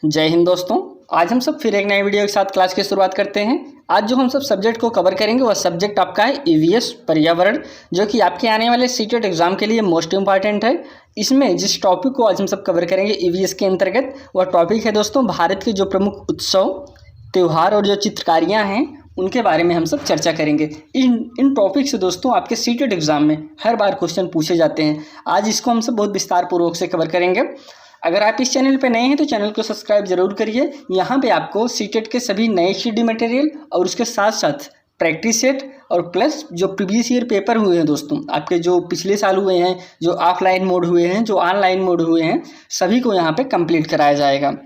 जय हिंद दोस्तों। आज हम सब फिर एक नए वीडियो के साथ क्लास की शुरुआत करते हैं। आज जो हम सब सब्जेक्ट को कवर करेंगे वह सब्जेक्ट आपका है ईवीएस पर्यावरण, जो कि आपके आने वाले सीटेट एग्जाम के लिए मोस्ट इंपॉर्टेंट है। इसमें जिस टॉपिक को आज हम सब कवर करेंगे ईवीएस के अंतर्गत, वह टॉपिक है दोस्तों भारत के जो प्रमुख उत्सव, त्यौहार और जो चित्रकारियाँ हैं उनके बारे में हम सब चर्चा करेंगे। इन टॉपिक से दोस्तों आपके सीटेट एग्जाम में हर बार क्वेश्चन पूछे जाते हैं। आज इसको हम सब बहुत विस्तार पूर्वक से कवर करेंगे। अगर आप इस चैनल पे नए हैं तो चैनल को सब्सक्राइब जरूर करिए। यहाँ पे आपको सीटेट के सभी नए स्टडी मटेरियल और उसके साथ साथ प्रैक्टिस सेट और प्लस जो प्रीवियस ईयर पेपर हुए हैं दोस्तों, आपके जो पिछले साल हुए हैं, जो ऑफलाइन मोड हुए हैं, जो ऑनलाइन मोड हुए हैं, सभी को यहाँ पे कंप्लीट कराया जाएगा।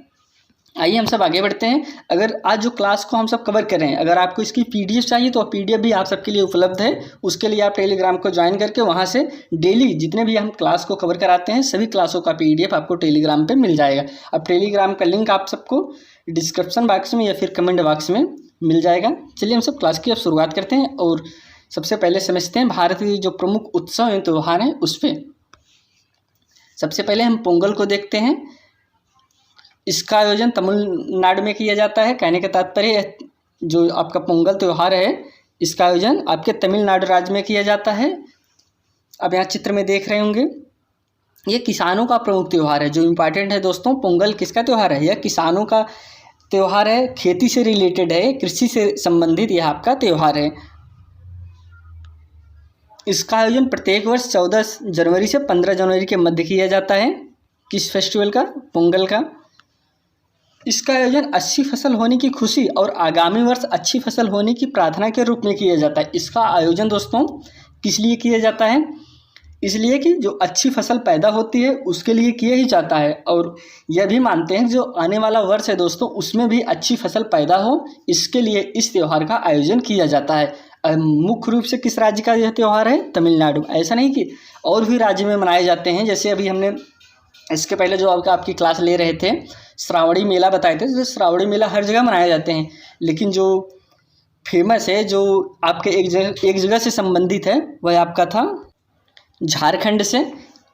आइए हम सब आगे बढ़ते हैं। अगर आज जो क्लास को हम सब कवर कर रहे हैं, अगर आपको इसकी पीडीएफ चाहिए तो पीडीएफ भी आप सबके लिए उपलब्ध है। उसके लिए आप टेलीग्राम को ज्वाइन करके वहां से डेली जितने भी हम क्लास को कवर कराते हैं सभी क्लासों का पीडीएफ आपको टेलीग्राम पे मिल जाएगा। अब टेलीग्राम का लिंक आप सबको डिस्क्रिप्शन बॉक्स में या फिर कमेंट बॉक्स में मिल जाएगा। चलिए हम सब क्लास की अब शुरुआत करते हैं और सबसे पहले समझते हैं भारत के जो प्रमुख उत्सव हैं, त्यौहार हैं, उस पर। सबसे पहले हम पोंगल को देखते हैं। इसका आयोजन तमिलनाडु में किया जाता है। कहने का तात्पर्य जो आपका पोंगल त्यौहार है, इसका आयोजन आपके तमिलनाडु राज्य में किया जाता है। अब यहाँ चित्र में देख रहे होंगे, ये किसानों का प्रमुख त्यौहार है। जो इम्पोर्टेंट है दोस्तों, पोंगल किसका त्यौहार है? यह किसानों का त्यौहार है, खेती से रिलेटेड है, कृषि से संबंधित यह आपका त्यौहार है। इसका आयोजन प्रत्येक वर्ष 14 जनवरी से 15 जनवरी के मध्य किया जाता है। किस फेस्टिवल का? पोंगल का। इसका आयोजन अच्छी फसल होने की खुशी और आगामी वर्ष अच्छी फसल होने की प्रार्थना के रूप में किया जाता है। इसका आयोजन दोस्तों किस लिए किया जाता है? इसलिए कि जो अच्छी फसल पैदा होती है उसके लिए किया ही जाता है, और यह भी मानते हैं जो आने वाला वर्ष है दोस्तों उसमें भी अच्छी फसल पैदा हो, इसके लिए इस त्यौहार का आयोजन किया जाता है। मुख्य रूप से किस राज्य का यह त्यौहार है? तमिलनाडु। ऐसा नहीं कि और भी राज्य में मनाए जाते हैं। जैसे अभी हमने इसके पहले जो आपकी क्लास ले रहे थे, श्रावणी मेला बताए थे। जैसे श्रावणी मेला हर जगह मनाए जाते हैं, लेकिन जो फेमस है, जो आपके एक जगह से संबंधित है, वह आपका था झारखंड से।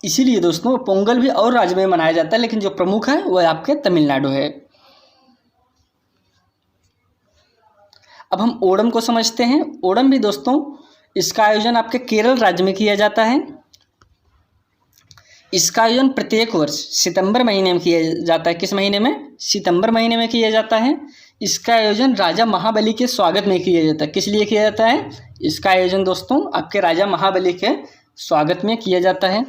इसीलिए दोस्तों पोंगल भी और राज्य में मनाया जाता है, लेकिन जो प्रमुख है वह आपके तमिलनाडु है। अब हम ओणम को समझते हैं। ओणम भी दोस्तों इसका आयोजन आपके केरल राज्य में किया जाता है। इसका आयोजन प्रत्येक वर्ष सितंबर महीने में किया जाता है। किस महीने में? सितंबर महीने में किया जाता है। इसका आयोजन राजा महाबली के स्वागत में किया जाता है। किस लिए किया जाता है? इसका आयोजन दोस्तों आपके राजा महाबली के स्वागत में किया जाता है।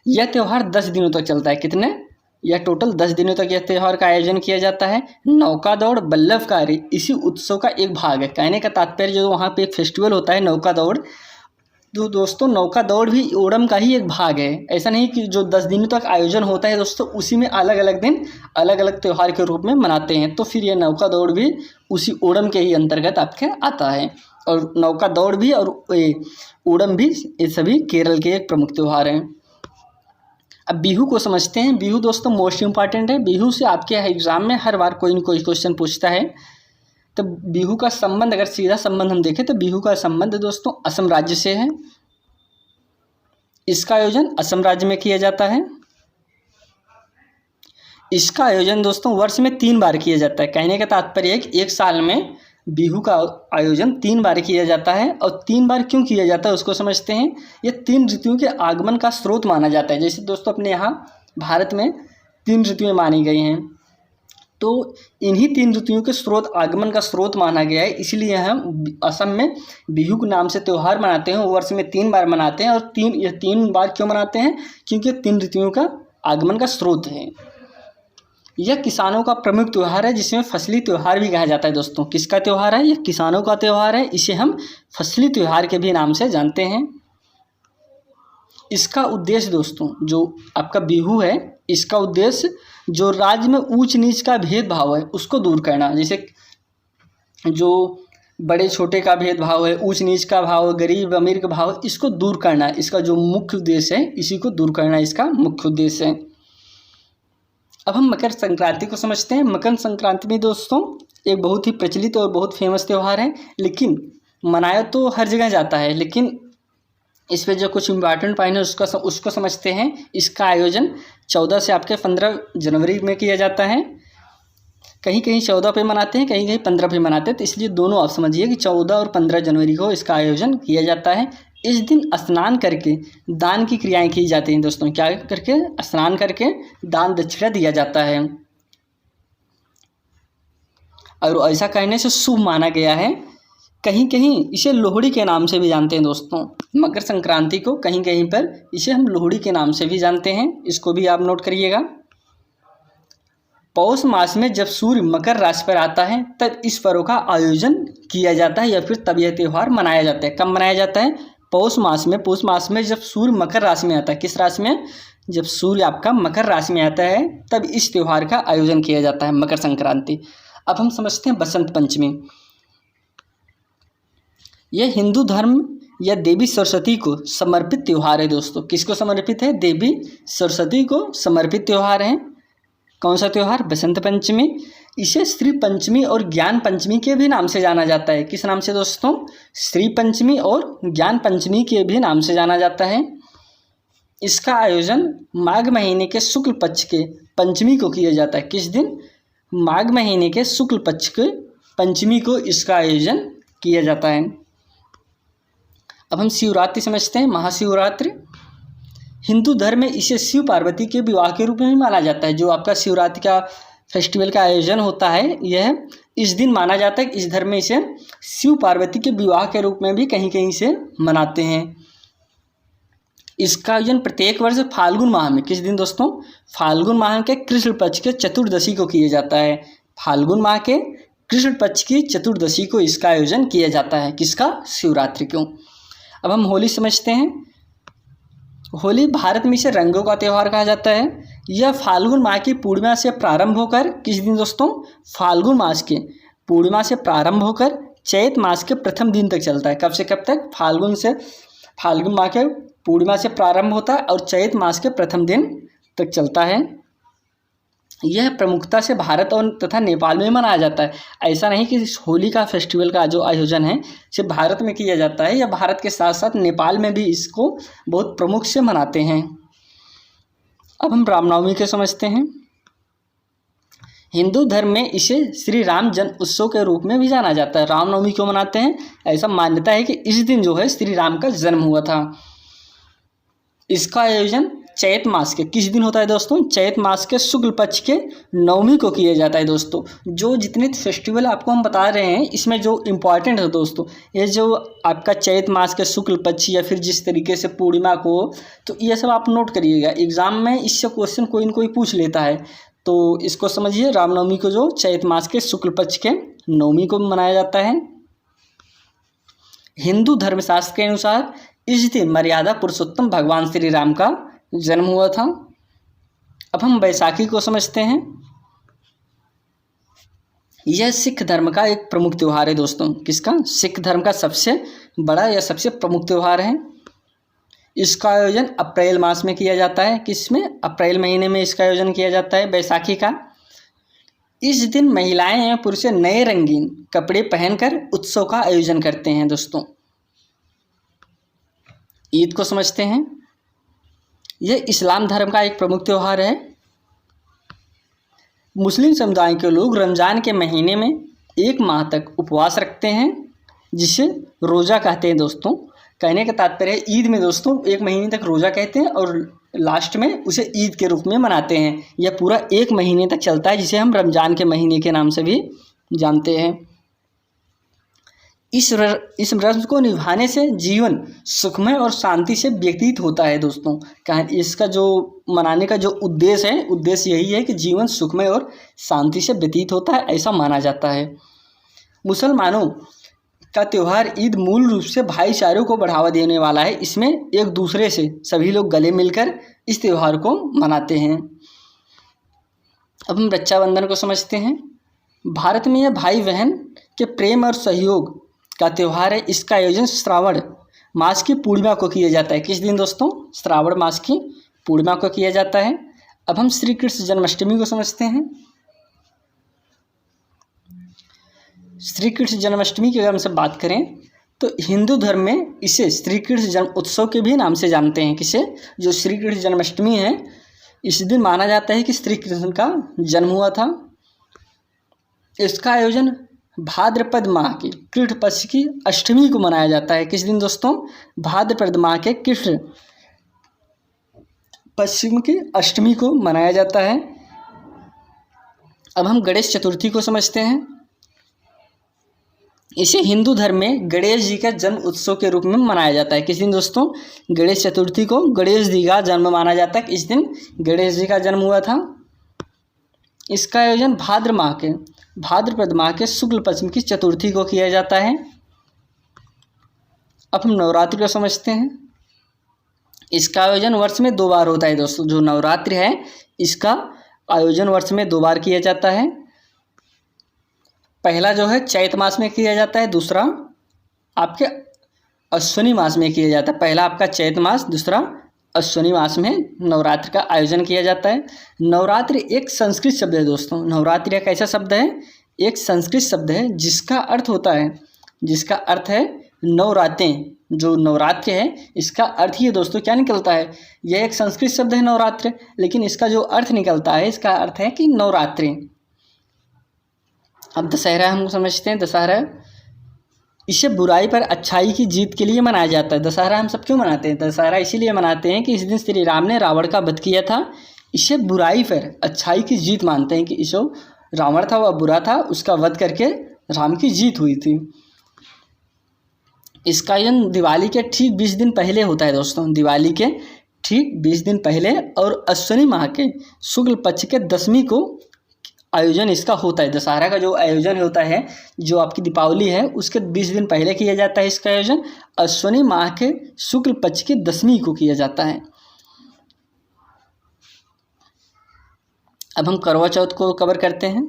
यह त्यौहार 10 दिनों तक चलता है। कितने? यह टोटल 10 दिनों तक यह त्यौहार का आयोजन किया जाता है। नौका दौड़, बल्लभ कार्य इसी उत्सव का एक भाग है। कहने का तात्पर्य जो वहाँ पे एक फेस्टिवल होता है नौका दौड़, तो दोस्तों नौका दौड़ भी ओणम का ही एक भाग है। ऐसा नहीं कि जो 10 दिनों तक आयोजन होता है दोस्तों उसी में अलग अलग दिन अलग अलग त्यौहार के रूप में मनाते हैं, तो फिर ये नौका दौड़ भी उसी ओणम के ही अंतर्गत आपके आता है। और नौका दौड़ भी और ओणम भी, ये सभी केरल के एक प्रमुख त्यौहार हैं। अब बिहू को समझते हैं। बिहू दोस्तों मोस्ट इंपॉर्टेंट है। बिहू से आपके एग्जाम में हर बार कोई न कोई क्वेश्चन पूछता है। तो बिहू का संबंध, अगर सीधा संबंध हम देखें तो बिहू का संबंध दोस्तों असम राज्य से है। इसका आयोजन असम राज्य में किया जाता है। इसका आयोजन दोस्तों वर्ष में 3 बार किया जाता है। कहने का तात्पर्य है कि एक साल में बिहू का आयोजन 3 बार किया जाता है। और 3 बार क्यों किया जाता है उसको समझते हैं। ये 3 ऋतुओं के आगमन का स्रोत माना जाता है। जैसे दोस्तों अपने यहाँ भारत में 3 ऋतुएं मानी गई हैं, तो इन्हीं 3 ऋतुओं के स्रोत, आगमन का स्रोत माना गया है। इसलिए हम असम में बिहू के नाम से त्यौहार मनाते हैं। वर्ष में 3 बार मनाते हैं। और यह 3 बार क्यों मनाते हैं? क्योंकि 3 ऋतुओं का आगमन का स्रोत है। यह किसानों का प्रमुख त्यौहार है, जिसमें फसली त्यौहार भी कहा जाता है। दोस्तों किसका त्यौहार है? यह किसानों का त्यौहार है। इसे हम फसली त्यौहार के भी नाम से जानते हैं। इसका उद्देश्य दोस्तों, जो आपका बिहू है, इसका उद्देश्य जो राज्य में ऊंच नीच का भेदभाव है उसको दूर करना। जैसे जो बड़े छोटे का भेदभाव है, ऊंच नीच का भाव, गरीब अमीर का भाव, इसको दूर करना इसका जो मुख्य उद्देश्य है, इसी को दूर करना इसका मुख्य उद्देश्य है। अब हम मकर संक्रांति को समझते हैं। मकर संक्रांति में दोस्तों एक बहुत ही प्रचलित और बहुत फेमस त्यौहार है, लेकिन मनाया तो हर जगह जाता है। लेकिन इस पे जो कुछ इम्पॉर्टेंट पॉइंट है उसको समझते हैं। इसका आयोजन 14 से आपके 15 जनवरी में किया जाता है। कहीं कहीं 14 पे मनाते हैं, कहीं कहीं 15 पे मनाते हैं, तो इसलिए दोनों आप समझिए कि 14 और 15 जनवरी को इसका आयोजन किया जाता है। इस दिन स्नान करके दान की क्रियाएं की जाती हैं दोस्तों। क्या करके? स्नान करके दान दक्षिणा दिया जाता है और ऐसा करने से शुभ माना गया है। कहीं कहीं इसे लोहड़ी के नाम से भी जानते हैं दोस्तों। मकर संक्रांति को कहीं कहीं पर इसे हम लोहड़ी के नाम से भी जानते हैं, इसको भी आप नोट करिएगा। पौष मास में जब सूर्य मकर राशि पर आता है तब इस पर्व का आयोजन किया जाता है या फिर तब यह त्यौहार मनाया जाता है। कब मनाया जाता है? पौष मास में। पौष मास में जब सूर्य मकर राशि में आता है। किस राशि में? जब सूर्य आपका मकर राशि में आता है तब इस त्यौहार का आयोजन किया जाता है, मकर संक्रांति। अब हम समझते हैं बसंत पंचमी। यह हिंदू धर्म या देवी सरस्वती को समर्पित त्यौहार है दोस्तों। किसको समर्पित है? देवी सरस्वती को समर्पित त्यौहार है। कौन सा त्यौहार? बसंत पंचमी। इसे श्री पंचमी और ज्ञान पंचमी के भी नाम से जाना जाता है। किस नाम से दोस्तों? श्री पंचमी और ज्ञान पंचमी के भी नाम से जाना जाता है। इसका आयोजन माघ महीने के शुक्ल पक्ष के पंचमी को किया जाता है। किस दिन? माघ महीने के शुक्ल पक्ष के पंचमी को इसका आयोजन किया जाता है। अब हम शिवरात्रि समझते हैं। महाशिवरात्रि हिंदू धर्म में इसे शिव पार्वती के विवाह के रूप में भी माना जाता है। जो आपका शिवरात्रि का फेस्टिवल का आयोजन होता है यह इस दिन माना जाता है। इस धर्म में इसे शिव पार्वती के विवाह के रूप में भी कहीं कहीं से मनाते हैं। इसका आयोजन प्रत्येक वर्ष फाल्गुन माह में, किस दिन दोस्तों? फाल्गुन माह के कृष्ण पक्ष के चतुर्दशी को किया जाता है। फाल्गुन माह के कृष्ण पक्ष की चतुर्दशी को इसका आयोजन किया जाता है। किसका? शिवरात्रि को। अब हम होली समझते हैं। होली भारत में इसे रंगों का त्यौहार कहा जाता है। यह फाल्गुन माह की पूर्णिमा से प्रारंभ होकर, किस दिन दोस्तों? फाल्गुन मास के पूर्णिमा से प्रारंभ होकर चैत मास के प्रथम दिन तक चलता है। कब से कब तक? फाल्गुन माह के पूर्णिमा से प्रारंभ होता है और चैत मास के प्रथम दिन तक चलता है। यह प्रमुखता से भारत और तथा नेपाल में मनाया जाता है। ऐसा नहीं कि होली का फेस्टिवल का जो आयोजन है सिर्फ भारत में किया जाता है, या भारत के साथ साथ नेपाल में भी इसको बहुत प्रमुख से मनाते हैं। अब हम रामनवमी के समझते हैं। हिंदू धर्म में इसे श्री राम जन्म उत्सव के रूप में भी जाना जाता है। रामनवमी क्यों मनाते हैं? ऐसा मान्यता है कि इस दिन जो है श्री राम का जन्म हुआ था। इसका आयोजन चैत मास के, किस दिन होता है दोस्तों? चैत मास के शुक्ल पक्ष के नवमी को किया जाता है दोस्तों। जो जितने फेस्टिवल आपको हम बता रहे हैं इसमें जो इम्पॉर्टेंट है दोस्तों, ये जो आपका चैत मास के शुक्ल पक्ष या फिर जिस तरीके से पूर्णिमा को, तो ये सब आप नोट करिएगा। एग्जाम में इससे क्वेश्चन कोई न कोई पूछ लेता है, तो इसको समझिए। रामनवमी को जो चैत मास के शुक्ल पक्ष के नवमी को मनाया जाता है। हिंदू धर्मशास्त्र के अनुसार इस दिन मर्यादा पुरुषोत्तम भगवान श्री राम का जन्म हुआ था। अब हम बैसाखी को समझते हैं। यह सिख धर्म का एक प्रमुख त्यौहार है दोस्तों। किसका? सिख धर्म का सबसे बड़ा या सबसे प्रमुख त्यौहार है। इसका आयोजन अप्रैल मास में किया जाता है। किसमें? अप्रैल महीने में इसका आयोजन किया जाता है बैसाखी का। इस दिन महिलाएं एवं पुरुष नए रंगीन कपड़े पहनकर उत्सव का आयोजन करते हैं दोस्तों। ईद को समझते हैं। यह इस्लाम धर्म का एक प्रमुख त्यौहार है। मुस्लिम समुदाय के लोग रमज़ान के महीने में 1 माह तक उपवास रखते हैं, जिसे रोज़ा कहते हैं दोस्तों। कहने का तात्पर्य है ईद में दोस्तों 1 महीने तक रोज़ा कहते हैं और लास्ट में उसे ईद के रूप में मनाते हैं। यह पूरा 1 महीने तक चलता है, जिसे हम रमज़ान के महीने के नाम से भी जानते हैं। इस रस्म को निभाने से जीवन सुखमय और शांति से व्यतीत होता है दोस्तों। इसका जो मनाने का जो उद्देश्य है, उद्देश्य यही है कि जीवन सुखमय और शांति से व्यतीत होता है, ऐसा माना जाता है। मुसलमानों का त्यौहार ईद मूल रूप से भाईचारे को बढ़ावा देने वाला है। इसमें एक दूसरे से सभी लोग गले मिलकर इस त्यौहार को मनाते हैं। अब हम रक्षाबंधन को समझते हैं। भारत में यह भाई बहन के प्रेम और सहयोग का त्यौहार है। इसका आयोजन श्रावण मास की पूर्णिमा को किया जाता है। किस दिन दोस्तों? श्रावण मास की पूर्णिमा को किया जाता है। अब हम श्री कृष्ण जन्माष्टमी को समझते हैं। श्री कृष्ण जन्माष्टमी की अगर हम सब बात करें तो हिंदू धर्म में इसे श्री कृष्ण जन्म उत्सव के भी नाम से जानते हैं। किसे? जो श्री कृष्ण जन्माष्टमी है, इस दिन माना जाता है कि श्री कृष्ण का जन्म हुआ था। इसका आयोजन भाद्रपद माह की कृष्ण पक्ष की अष्टमी को मनाया जाता है। किस दिन दोस्तों? भाद्रपद माह के कृष्ण पश्चिम की अष्टमी को मनाया जाता है। अब हम गणेश चतुर्थी को समझते हैं। इसे हिंदू धर्म में गणेश जी का जन्म उत्सव के रूप में मनाया जाता है। किस दिन दोस्तों? गणेश चतुर्थी को गणेश जी का जन्म माना जाता है। इस दिन गणेश जी का जन्म हुआ था। इसका आयोजन भाद्रपद माह के शुक्ल पक्ष की चतुर्थी को किया जाता है। अब हम नवरात्रि को समझते हैं। इसका आयोजन वर्ष में 2 बार होता है दोस्तों। जो नवरात्रि है इसका आयोजन वर्ष में 2 बार किया जाता है। पहला जो है चैत मास में किया जाता है, दूसरा आपके अश्विनी मास में किया जाता है। पहला आपका चैत मास, दूसरा अश्विनी मास में नवरात्रि का आयोजन किया जाता है। नवरात्रि एक संस्कृत शब्द है दोस्तों। नवरात्रि एक ऐसा शब्द है, एक संस्कृत शब्द है जिसका अर्थ है नवरातें। जो नवरात्रि है इसका अर्थ ही दोस्तों क्या निकलता है? यह एक संस्कृत शब्द है नवरात्रि, लेकिन इसका जो अर्थ निकलता है इसका अर्थ है कि नवरात्रि। अब दशहरा हम समझते हैं। दशहरा इसे बुराई पर अच्छाई की जीत के लिए मनाया जाता है। दशहरा हम सब क्यों मनाते हैं? दशहरा इसीलिए मनाते हैं कि इस दिन श्री राम ने रावण का वध किया था। इसे बुराई पर अच्छाई की जीत मानते हैं कि जो रावण था वह बुरा था, उसका वध करके राम की जीत हुई थी। इसका आयोजन दिवाली के ठीक 20 दिन पहले होता है दोस्तों। दिवाली के ठीक 20 दिन पहले और अश्विनी माह के शुक्ल पक्ष के 10वीं को आयोजन इसका होता है। दशहरा का जो आयोजन होता है, जो आपकी दीपावली है उसके 20 दिन पहले किया जाता है। इसका आयोजन अश्विनी माह के शुक्ल पक्ष की 10वीं को किया जाता है। अब हम करवा चौथ को कवर करते हैं।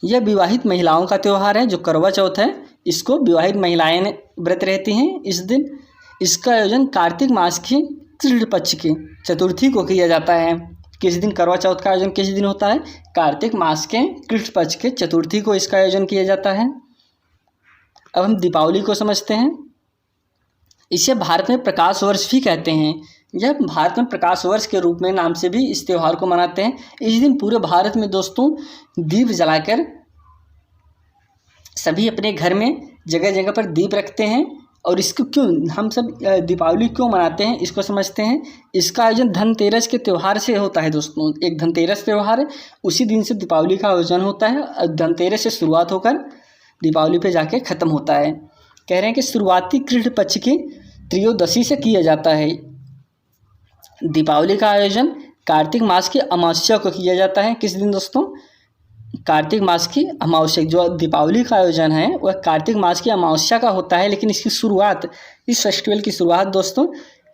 यह विवाहित महिलाओं का त्यौहार है। जो करवा चौथ है इसको विवाहित महिलाएं व्रत रहती हैं इस दिन। इसका आयोजन कार्तिक मास की कृष्ण पक्ष की चतुर्थी को किया जाता है। किस दिन करवा चौथ का आयोजन किस दिन होता है? कार्तिक मास के कृष्ण पक्ष के चतुर्थी को इसका आयोजन किया जाता है। अब हम दीपावली को समझते हैं। इसे भारत में प्रकाश वर्ष भी कहते हैं। यह भारत में प्रकाश वर्ष के रूप में नाम से भी इस त्यौहार को मनाते हैं। इस दिन पूरे भारत में दोस्तों दीप जलाकर सभी अपने घर में जगह जगह पर दीप रखते हैं। और इसको क्यों हम सब दीपावली क्यों मनाते हैं इसको समझते हैं। इसका आयोजन धनतेरस के त्यौहार से होता है दोस्तों। एक धनतेरस त्यौहार है, उसी दिन से दीपावली का आयोजन होता है। धनतेरस से शुरुआत होकर दीपावली पे जाके ख़त्म होता है। कह रहे हैं कि शुरुआती कृष्ण पक्ष की त्रयोदशी से किया जाता है। दीपावली का आयोजन कार्तिक मास की अमावस्या को किया जाता है। किस दिन दोस्तों? कार्तिक मास की अमावस्या। जो दीपावली का आयोजन है वह कार्तिक मास की अमावस्या का होता है, लेकिन इसकी शुरुआत, इस फेस्टिवल की शुरुआत दोस्तों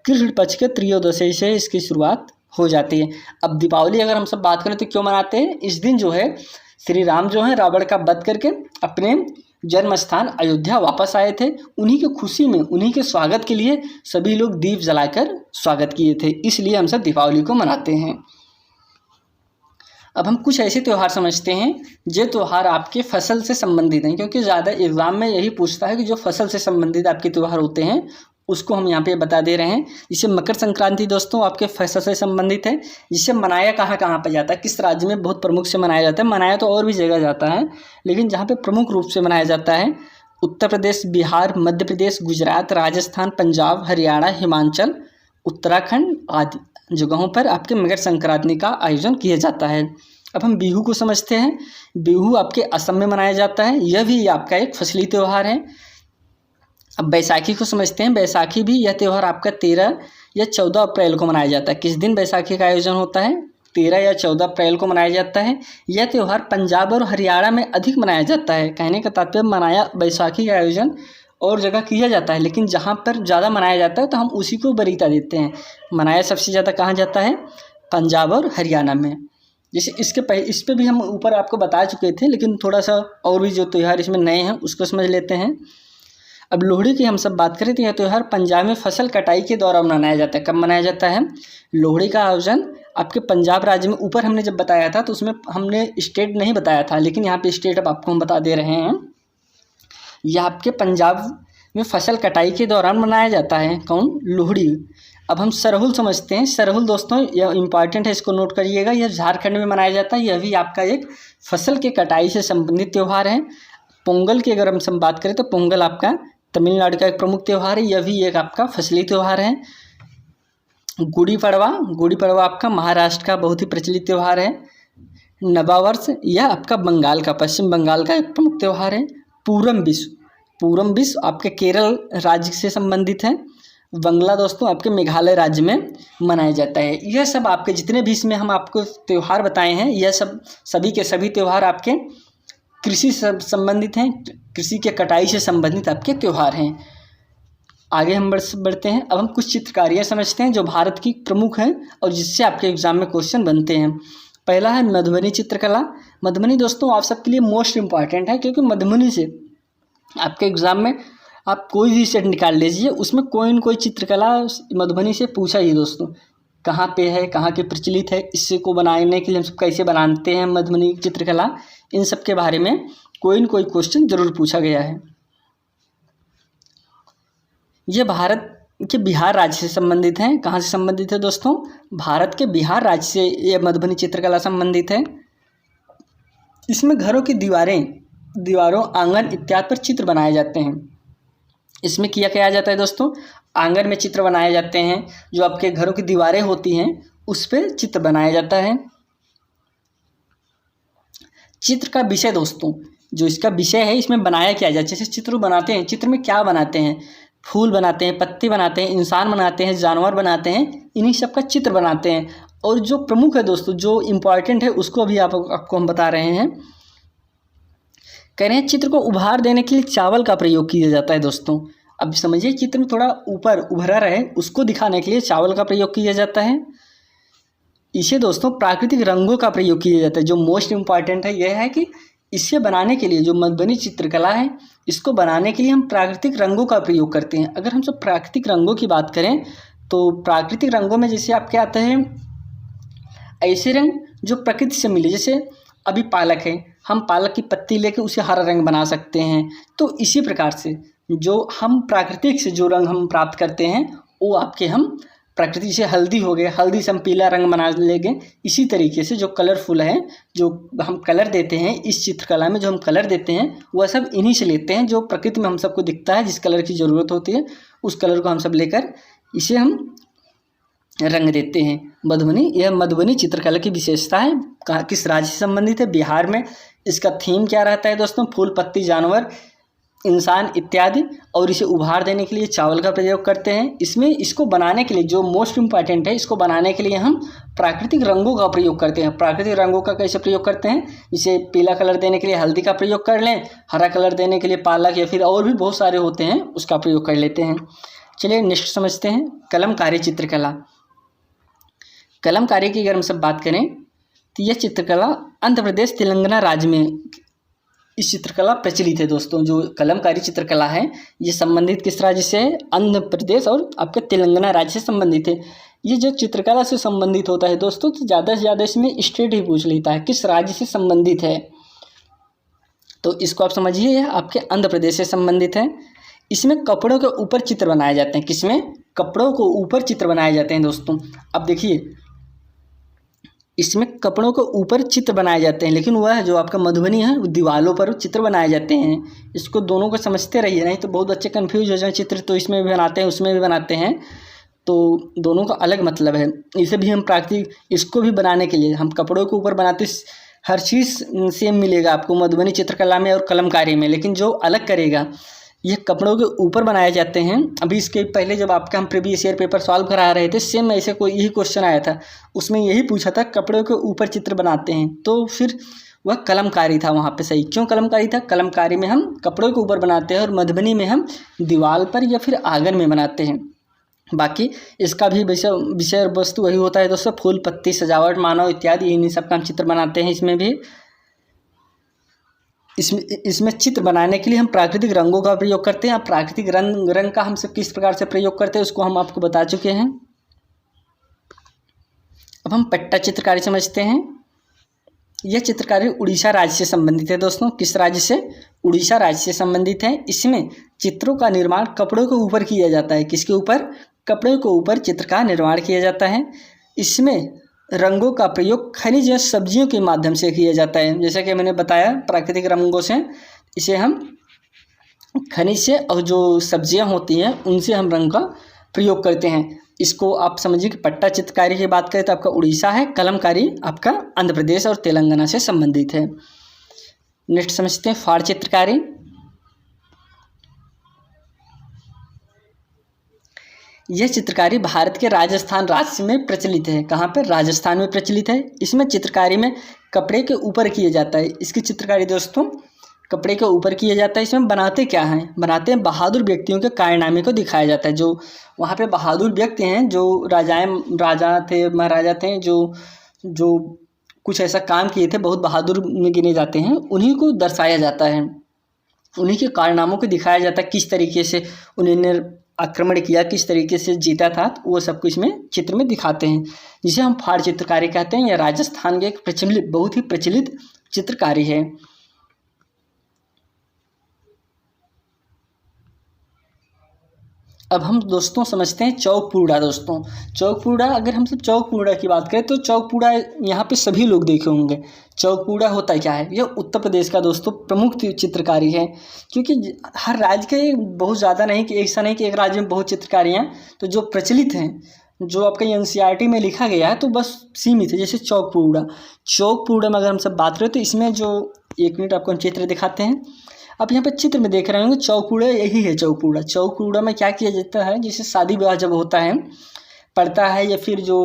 कृष्ण पक्ष के त्रयोदशी से इसकी शुरुआत हो जाती है। अब दीपावली अगर हम सब बात करें तो क्यों मनाते हैं? इस दिन जो है श्री राम जो है रावण का वध करके अपने जन्म स्थान अयोध्या वापस आए थे। उन्हीं की खुशी में, उन्हीं के स्वागत के लिए सभी लोग दीप जलाकर स्वागत किए थे, इसलिए हम सब दीपावली को मनाते हैं। अब हम कुछ ऐसे त्यौहार समझते हैं जो त्यौहार आपके फसल से संबंधित हैं, क्योंकि ज़्यादा एग्जाम में यही पूछता है कि जो फसल से संबंधित आपके त्यौहार होते हैं उसको हम यहाँ पे बता दे रहे हैं। जिसे मकर संक्रांति दोस्तों आपके फसल से संबंधित है। जिसे मनाया कहाँ कहाँ पर जाता है, किस राज्य में बहुत प्रमुख से मनाया जाता है? मनाया तो और भी जगह जाता है, लेकिन जहाँ पे प्रमुख रूप से मनाया जाता है उत्तर प्रदेश, बिहार, मध्य प्रदेश, गुजरात, राजस्थान, पंजाब, हरियाणा, हिमाचल, उत्तराखंड आदि जगहों पर आपके मकर संक्रांति का आयोजन किया जाता है। अब हम बिहू को समझते हैं। बिहू आपके असम में मनाया जाता है। यह भी आपका एक फसली त्यौहार है। अब बैसाखी को समझते हैं। बैसाखी भी यह त्यौहार आपका 13 या 14 अप्रैल को मनाया जाता है। किस दिन बैसाखी का आयोजन होता है? 13 या 14 अप्रैल को मनाया जाता है। यह त्यौहार पंजाब और हरियाणा में अधिक मनाया जाता है। कहने का तात्पर्य बैसाखी का आयोजन और जगह किया जाता है, लेकिन जहाँ पर ज़्यादा मनाया जाता है तो हम उसी को वरीयता देते हैं। मनाया सबसे ज़्यादा कहाँ जाता है? पंजाब और हरियाणा में। जैसे इस पे भी हम ऊपर आपको बता चुके थे, लेकिन थोड़ा सा और भी जो त्यौहार इसमें नए हैं उसको समझ लेते हैं। अब लोहड़ी की हम सब बात करें तो यह त्यौहार पंजाब में फसल कटाई के दौरान मनाया जाता है। कब मनाया जाता है? लोहड़ी का आयोजन आपके पंजाब राज्य में, ऊपर हमने जब बताया था तो उसमें हमने स्टेट नहीं बताया था, लेकिन यहाँ पे स्टेट अब आपको हम बता दे रहे हैं। यह आपके पंजाब में फसल कटाई के दौरान मनाया जाता है। कौन? लोहड़ी। अब हम सरहुल समझते हैं। सरहुल दोस्तों यह इम्पॉर्टेंट है, इसको नोट करिएगा। यह झारखंड में मनाया जाता है। यह भी आपका एक फसल के कटाई से संबंधित त्यौहार है। पोंगल की अगर हम बात करें तो पोंगल आपका तमिलनाडु का एक प्रमुख त्यौहार है। यह भी एक आपका फसली त्यौहार है। गुड़ी पड़वा आपका महाराष्ट्र का बहुत ही प्रचलित त्यौहार है। नवावर्ष यह आपका बंगाल का, पश्चिम बंगाल का एक प्रमुख त्यौहार है। पूरम विश्व आपके केरल राज्य से संबंधित है। बंगला दोस्तों आपके मेघालय राज्य में मनाया जाता है। यह सब आपके जितने भी इसमें हम आपको त्यौहार बताए हैं, यह सब सभी के सभी त्यौहार आपके कृषि से संबंधित हैं, कृषि के कटाई से संबंधित आपके त्यौहार हैं। आगे हम बढ़ते हैं। अब हम कुछ चित्रकारियाँ समझते हैं जो भारत की प्रमुख हैं और जिससे आपके एग्जाम में क्वेश्चन बनते हैं। पहला है मधुबनी चित्रकला। मधुबनी दोस्तों आप सबके लिए मोस्ट इम्पॉर्टेंट है, क्योंकि मधुबनी से आपके एग्जाम में आप कोई भी सेट निकाल लीजिए, उसमें कोई न कोई चित्रकला मधुबनी से पूछा ही दोस्तों। कहाँ पे है, कहाँ के प्रचलित है, इससे को बनाने के लिए हम सब कैसे बनाते हैं मधुबनी चित्रकला, इन सब के बारे में कोई न कोई क्वेश्चन जरूर पूछा गया है। ये भारत के बिहार राज्य से संबंधित हैं। कहाँ से संबंधित है दोस्तों? भारत के बिहार राज्य से ये मधुबनी चित्रकला संबंधित है। इसमें घरों की दीवारों, आंगन इत्यादि पर चित्र बनाए जाते हैं। इसमें क्या जाता है दोस्तों? आंगन में चित्र बनाए जाते हैं। जो आपके घरों की दीवारें होती हैं उस पर चित्र बनाया जाता है। चित्र का विषय दोस्तों, जो इसका विषय है, इसमें बनाया क्या जाए। जैसे चित्र बनाते हैं, चित्र में क्या बनाते हैं? फूल बनाते हैं, पत्ते बनाते हैं, इंसान बनाते हैं, जानवर बनाते हैं, इन्हीं सब का चित्र बनाते हैं। और जो प्रमुख है दोस्तों, जो इम्पॉर्टेंट है, उसको अभी आपको हम बता रहे हैं। कह रहे हैं चित्र को उभार देने के लिए चावल का प्रयोग किया जाता है दोस्तों। अब समझिए, चित्र में थोड़ा ऊपर उभरा रहे, उसको दिखाने के लिए चावल का प्रयोग किया जाता है। इसे दोस्तों प्राकृतिक रंगों का प्रयोग किया जाता है। जो मोस्ट इम्पॉर्टेंट है यह है कि इसे बनाने के लिए, जो मधुबनी चित्रकला है, इसको बनाने के लिए हम प्राकृतिक रंगों का प्रयोग करते हैं। अगर हम सब प्राकृतिक रंगों की बात करें तो प्राकृतिक रंगों में जैसे आपके आते हैं ऐसे रंग जो प्रकृति से मिले। जैसे अभी पालक है, हम पालक की पत्ती लेके उसे हरा रंग बना सकते हैं। तो इसी प्रकार से जो हम प्राकृतिक से जो रंग हम प्राप्त करते हैं वो आपके हम प्रकृति से, हल्दी हो गए, हल्दी से हम पीला रंग बना लेंगे। इसी तरीके से जो कलरफुल है, जो हम कलर देते हैं इस चित्रकला में, जो हम कलर देते हैं वह सब इन्हीं से लेते हैं। जो प्रकृति में हम सबको दिखता है, जिस कलर की ज़रूरत होती है उस कलर को हम सब लेकर इसे हम रंग देते हैं। यह मधुबनी चित्रकला की विशेषता है। किस राज्य से संबंधित है? बिहार में। इसका थीम क्या रहता है दोस्तों? फूल, पत्ती, जानवर, इंसान इत्यादि। और इसे उभार देने के लिए चावल का प्रयोग करते हैं। इसको बनाने के लिए जो मोस्ट इम्पॉर्टेंट है, इसको बनाने के लिए हम प्राकृतिक रंगों का प्रयोग करते हैं। प्राकृतिक रंगों का कैसे प्रयोग करते हैं? इसे पीला कलर देने के लिए हल्दी का प्रयोग कर लें, हरा कलर देने के लिए पालक या फिर और भी बहुत सारे होते हैं उसका प्रयोग कर लेते हैं। चलिए नेक्स्ट समझते हैं कलमकारी चित्रकला। कलमकारी की अगर हम सब बात करें तो यह चित्रकला आंध्र प्रदेश, तेलंगाना राज्य में इस चित्रकला प्रचलित है दोस्तों। जो कलमकारी चित्रकला है ये संबंधित किस राज्य से है? आंध्र प्रदेश और आपके तेलंगाना राज्य से संबंधित है। ये जो चित्रकला से संबंधित होता है दोस्तों, तो ज़्यादा से ज़्यादा इसमें स्टेट ही पूछ लेता है, किस राज्य से संबंधित है। तो इसको आप समझिए, आपके आंध्र प्रदेश से संबंधित है। इसमें कपड़ों के ऊपर चित्र बनाए जाते हैं। किसमें? कपड़ों को ऊपर चित्र बनाए जाते हैं दोस्तों। अब देखिए, इसमें कपड़ों के ऊपर चित्र बनाए जाते हैं, लेकिन वह जो आपका मधुबनी है वो दीवारों पर चित्र बनाए जाते हैं। इसको दोनों को समझते रहिए, नहीं तो बहुत बच्चे कंफ्यूज हो जाए। चित्र तो इसमें भी बनाते हैं, उसमें भी बनाते हैं, तो दोनों का अलग मतलब है। इसे भी हम प्राकृतिक, इसको भी बनाने के लिए हम कपड़ों के ऊपर बनाते, हर चीज़ सेम मिलेगा आपको मधुबनी चित्रकला में और कलमकारी में। लेकिन जो अलग करेगा, ये कपड़ों के ऊपर बनाए जाते हैं। अभी इसके पहले जब आपका हम प्रीवियस ईयर पेपर सॉल्व करा रहे थे, सेम ऐसे कोई यही क्वेश्चन आया था, उसमें यही पूछा था कपड़ों के ऊपर चित्र बनाते हैं, तो फिर वह कलमकारी था वहाँ पे सही। क्यों कलमकारी था? कलमकारी में हम कपड़ों के ऊपर बनाते हैं और मधुबनी में हम दीवार पर या फिर आंगन में बनाते हैं। बाकी इसका भी विषय वस्तु वही होता है दोस्तों, फूल, पत्ती, सजावट, मानव इत्यादि, इन्हीं सब का हम चित्र बनाते हैं। इसमें भी इसमें चित्र बनाने के लिए हम प्राकृतिक रंगों का प्रयोग करते हैं। अब प्राकृतिक रंग का हम सब किस प्रकार से प्रयोग करते हैं उसको हम आपको बता चुके हैं। अब हम पट्टा चित्रकारी समझते हैं। यह चित्रकारी उड़ीसा राज्य से संबंधित है दोस्तों। किस राज्य से? उड़ीसा राज्य से संबंधित है। इसमें चित्रों का निर्माण कपड़ों के ऊपर किया जाता है। किसके ऊपर? कपड़े के ऊपर चित्र का निर्माण किया जाता है। इसमें रंगों का प्रयोग खनिज या सब्जियों के माध्यम से किया जाता है। जैसा कि मैंने बताया प्राकृतिक रंगों से, इसे हम खनिज से और जो सब्जियां होती हैं उनसे हम रंग का प्रयोग करते हैं। इसको आप समझिए कि पट्टा चित्रकारी की बात करें तो आपका उड़ीसा है, कलमकारी आपका आंध्र प्रदेश और तेलंगाना से संबंधित है। नेक्स्ट समझते हैं फाड़ चित्रकारी। यह चित्रकारी भारत के राजस्थान राज्य में प्रचलित है। कहाँ पर? राजस्थान में प्रचलित है। इसमें चित्रकारी में कपड़े के ऊपर किया जाता है। इसकी चित्रकारी दोस्तों कपड़े के ऊपर किया जाता है। इसमें बनाते क्या हैं? बनाते हैं बहादुर व्यक्तियों के कारनामे को दिखाया जाता है। जो वहाँ पे बहादुर व्यक्ति हैं, जो राजा थे, महाराजा थे, जो कुछ ऐसा काम किए थे, बहुत बहादुर में गिने जाते हैं, उन्हीं को दर्शाया जाता है, उन्हीं के कारनामों को दिखाया जाता है, किस तरीके से उन्होंने आक्रमण किया, किस तरीके से जीता था, तो वो सब कुछ में चित्र में दिखाते हैं, जिसे हम फाड़ चित्रकारी कहते हैं। यह राजस्थान के एक बहुत ही प्रचलित चित्रकारी है। अब हम दोस्तों समझते हैं चौक पूड़ा। दोस्तों चौक पूड़ा, अगर हम सब चौक पूड़ा की बात करें तो चौक पूड़ा यहाँ पे सभी लोग देखे होंगे। चौक पूड़ा होता क्या है? यह उत्तर प्रदेश का दोस्तों प्रमुख चित्रकारी है, क्योंकि हर राज्य के बहुत ज़्यादा नहीं कि ऐसा नहीं कि एक राज्य में बहुत चित्रकारियाँ, तो जो प्रचलित हैं, जो आपका NCERT में लिखा गया है तो बस सीमित है। जैसे चौक पूड़ा में अगर हम सब बात करें तो इसमें जो 1 मिनट आपको चित्र दिखाते हैं। आप यहाँ पे चित्र में देख रहे होंगे चौक पूड़ा, यही है चौक पूड़ा। चौक पूड़ा में क्या किया जाता है? जैसे शादी विवाह जब होता है, पड़ता है, या फिर जो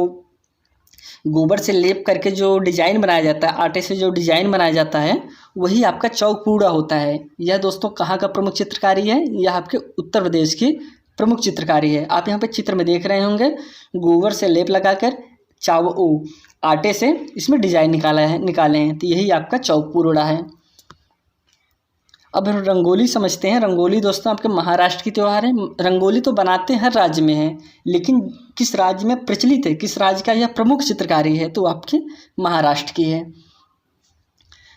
गोबर से लेप करके जो डिज़ाइन बनाया जाता है, आटे से जो डिज़ाइन बनाया जाता है, वही आपका चौक पूड़ा होता है। यह दोस्तों कहाँ का प्रमुख चित्रकारी है? यह आपके उत्तर प्रदेश की प्रमुख चित्रकारी है। आप यहाँ पे चित्र में देख रहे होंगे गोबर से लेप लगाकर आटे से इसमें डिज़ाइन निकाले हैं, तो यही आपका चौक पूड़ा है। अब हम रंगोली समझते हैं। रंगोली दोस्तों आपके महाराष्ट्र की त्यौहार है। रंगोली तो बनाते हर राज्य में है, लेकिन किस राज्य में प्रचलित है, किस राज्य का यह प्रमुख चित्रकारी है, तो आपके महाराष्ट्र की है।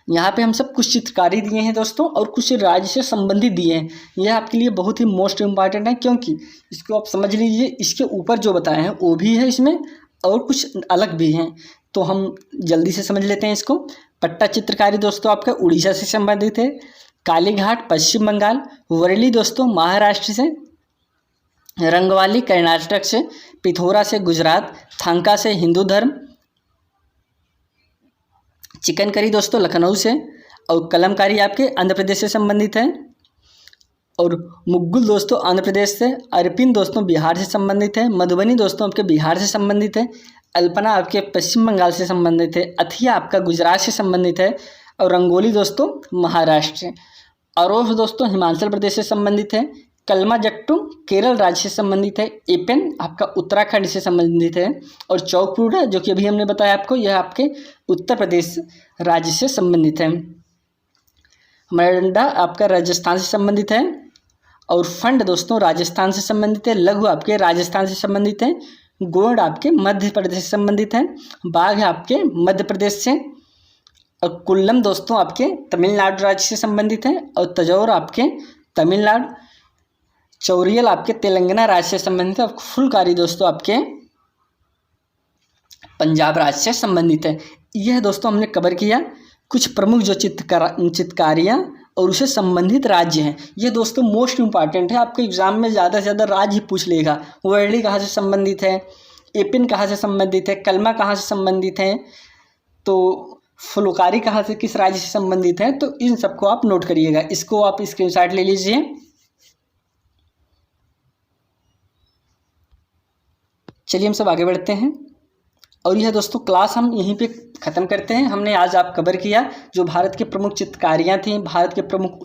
यहाँ पे हम सब कुछ चित्रकारी दिए हैं दोस्तों, और कुछ राज्य से संबंधित दिए हैं। यह आपके लिए बहुत ही मोस्ट इम्पॉर्टेंट है, क्योंकि इसको आप समझ लीजिए, इसके ऊपर जो बताए हैं वो भी है इसमें, और कुछ अलग भी हैं, तो हम जल्दी से समझ लेते हैं इसको। पट्टा चित्रकारी दोस्तों आपका उड़ीसा से संबंधित है। कालीघाट पश्चिम बंगाल। वर्ली दोस्तों महाराष्ट्र से। रंगवाली कर्नाटक से। पिथौरा से गुजरात। थांका से हिंदू धर्म। चिकनकारी दोस्तों लखनऊ से। और कलमकारी आपके आंध्र प्रदेश से संबंधित है। और मुग्गुल दोस्तों आंध्र प्रदेश से। अर्पिन दोस्तों बिहार से संबंधित है। मधुबनी दोस्तों आपके बिहार से संबंधित है। अल्पना आपके पश्चिम बंगाल से संबंधित है। अथिया आपका गुजरात से संबंधित है। और रंगोली दोस्तों महाराष्ट्र से। अरोह दोस्तों हिमाचल प्रदेश से संबंधित है। कलमाजट्टू केरल राज्य से संबंधित है। एपेन आपका उत्तराखंड से संबंधित है। और चौक पूड़ा जो कि अभी हमने बताया आपको, यह आपके उत्तर प्रदेश राज्य से संबंधित है। मरंडा आपका राजस्थान से संबंधित है। और फंड दोस्तों राजस्थान से संबंधित है। लघु आपके राजस्थान से संबंधित है। गोंड आपके मध्य प्रदेश से संबंधित है। बाघ आपके मध्य प्रदेश से। और कुल्लम दोस्तों आपके तमिलनाडु राज्य से संबंधित है। और तंजौर आपके तमिलनाडु। चौरियल आपके तेलंगाना राज्य से संबंधित है। और फुलकारी दोस्तों आपके पंजाब राज्य से संबंधित है। यह दोस्तों हमने कवर किया कुछ प्रमुख जो चित्रकारियाँ और उससे संबंधित राज्य हैं। ये दोस्तों मोस्ट इम्पॉर्टेंट है, आपके एग्जाम में ज़्यादा से ज़्यादा राज्य ही पूछ लेगा। वर्ली कहाँ से संबंधित है, एपिन कहाँ से संबंधित है, कलमा कहाँ से संबंधित है, तो फुलकारी कहाँ से किस राज्य से संबंधित है, तो इन सबको आप नोट करिएगा। इसको आप स्क्रीनशॉट ले लीजिए। चलिए हम सब आगे बढ़ते हैं। और यह दोस्तों क्लास हम यहीं पे ख़त्म करते हैं। हमने आज आप कवर किया जो भारत के प्रमुख चित्रकारियाँ थी, भारत के प्रमुख